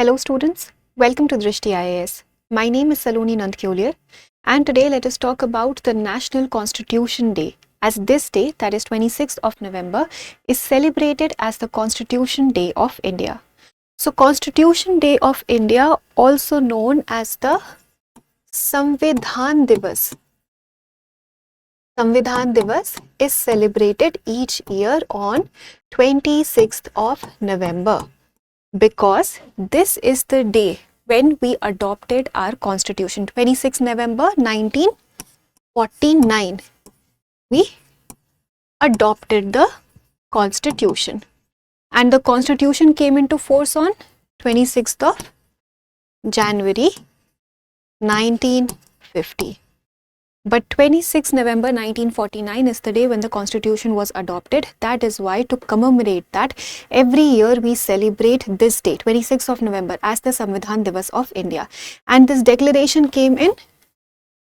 Hello students, welcome to Drishti IAS. My name is Saloni Nandkyolier and today let us talk about the National Constitution Day, as this day, that is 26th of November, is celebrated as the Constitution Day of India. So Constitution Day of India, also known as the Samvidhan Diwas. Samvidhan Diwas is celebrated each year on 26th of November. Because this is the day when we adopted our constitution. 26 November 1949, we adopted the constitution, and the constitution came into force on 26th of January 1950. But 26 November 1949 is the day when the constitution was adopted. That is why, to commemorate that, every year we celebrate this day, 26th of November, as the Samvidhan Diwas of India. And this declaration came in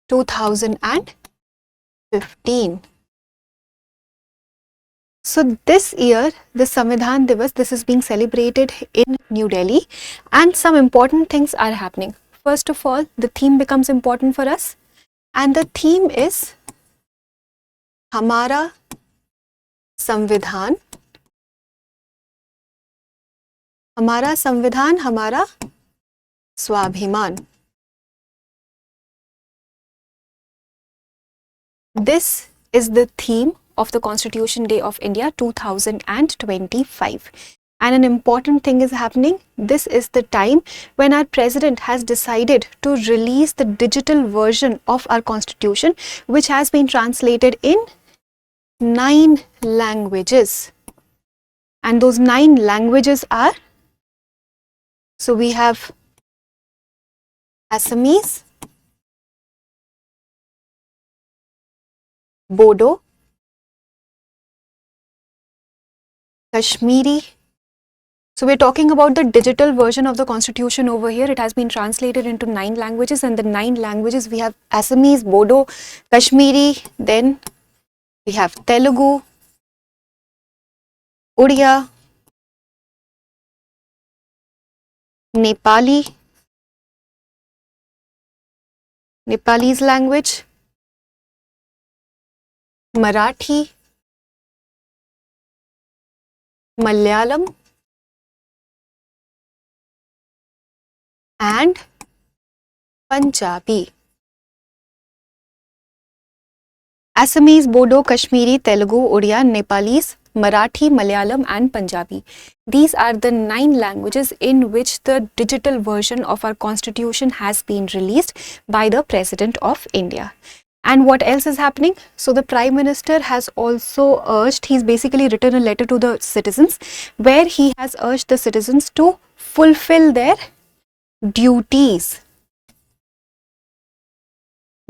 2015. So this year, the Samvidhan Diwas, this is being celebrated in New Delhi, and some important things are happening. First of all, the theme becomes important for us. And the theme is Hamara Samvidhan, Hamara Samvidhan, Hamara Swabhiman. This is the theme of the Constitution Day of India 2025. And an important thing is happening. This is the time when our president has decided to release the digital version of our constitution, which has been translated in 9 languages. And those 9 languages are, so we have Assamese, Bodo, Kashmiri. So we're talking about the digital version of the constitution over here. It has been translated into 9 languages, and the 9 languages we have Assamese, Bodo, Kashmiri, then we have Telugu, Odia, Nepali, Nepalese language, Marathi, Malayalam, and Punjabi. Assamese, Bodo, Kashmiri, Telugu, Odia, Nepalese, Marathi, Malayalam and Punjabi. These are the 9 languages in which the digital version of our constitution has been released by the President of India. And what else is happening? So the Prime Minister has also urged, he's basically written a letter to the citizens where he has urged the citizens to fulfill their duties,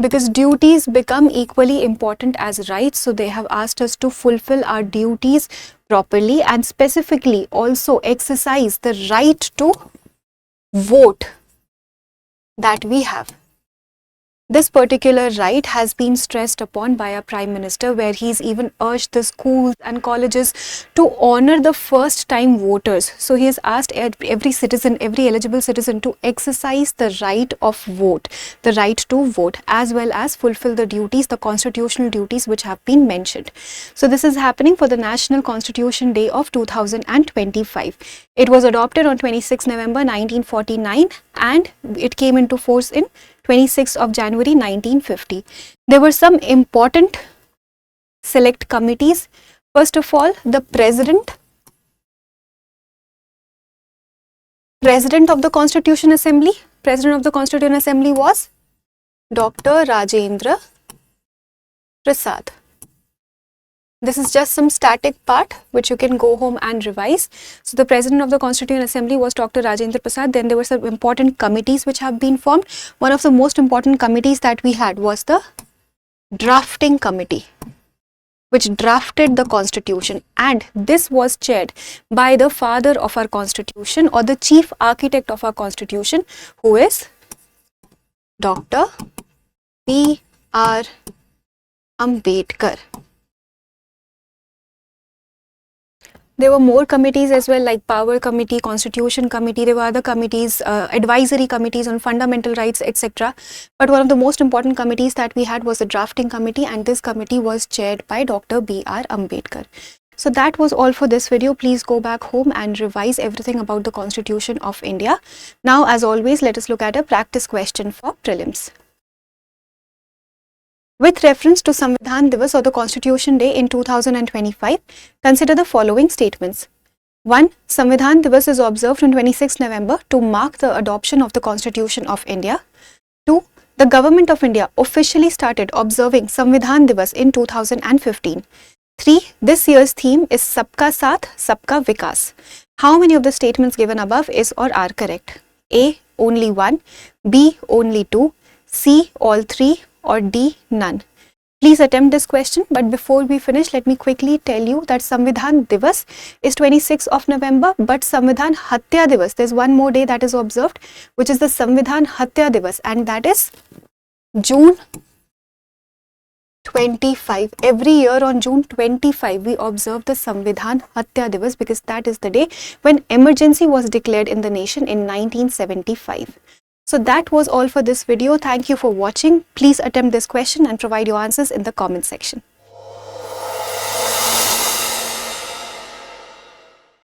because duties become equally important as rights. So they have asked us to fulfill our duties properly and specifically also exercise the right to vote that we have. This particular right has been stressed upon by our Prime Minister, where he's even urged the schools and colleges to honor the first time voters. So he has asked every citizen, every eligible citizen to exercise the right of vote, the right to vote, as well as fulfill the duties, the constitutional duties which have been mentioned. So this is happening for the National Constitution Day of 2025. It was adopted on 26 November 1949 and it came into force in 26th of January 1950. There were some important select committees. First of all, the President of the Constitution Assembly. President of the Constitution Assembly was Dr. Rajendra Prasad. This is just some static part which you can go home and revise. So the President of the Constituent Assembly was Dr. Rajendra Prasad. Then there were some important committees which have been formed. One of the most important committees that we had was the Drafting Committee, which drafted the Constitution, and this was chaired by the father of our Constitution, or the chief architect of our Constitution, who is Dr. B.R. Ambedkar. There were more committees as well, like Power Committee, Constitution Committee. There were other committees, advisory committees on fundamental rights, etc. But one of the most important committees that we had was the Drafting Committee, and this committee was chaired by Dr. B.R. Ambedkar. So that was all for this video. Please go back home and revise everything about the Constitution of India. Now, as always, let us look at a practice question for prelims. With reference to Samvidhan Diwas or the Constitution Day in 2025, consider the following statements. 1. Samvidhan Diwas is observed on 26 November to mark the adoption of the Constitution of India. 2. The Government of India officially started observing Samvidhan Diwas in 2015. 3. This year's theme is Sabka Saath, Sabka Vikas. How many of the statements given above is or are correct? A. Only 1. B. Only 2. C. All 3. Or D. None. Please attempt this question, but before we finish, let me quickly tell you that Samvidhan Diwas is 26th of November, but Samvidhan Hatya Diwas, there's one more day that is observed, which is the Samvidhan Hatya Diwas, and that is June 25. Every year on June 25, we observe the Samvidhan Hatya Diwas because that is the day when emergency was declared in the nation in 1975. So that was all for this video. Thank you for watching. Please attempt this question and provide your answers in the comment section.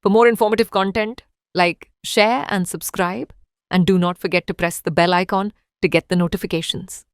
For more informative content, like, share and subscribe, and do not forget to press the bell icon to get the notifications.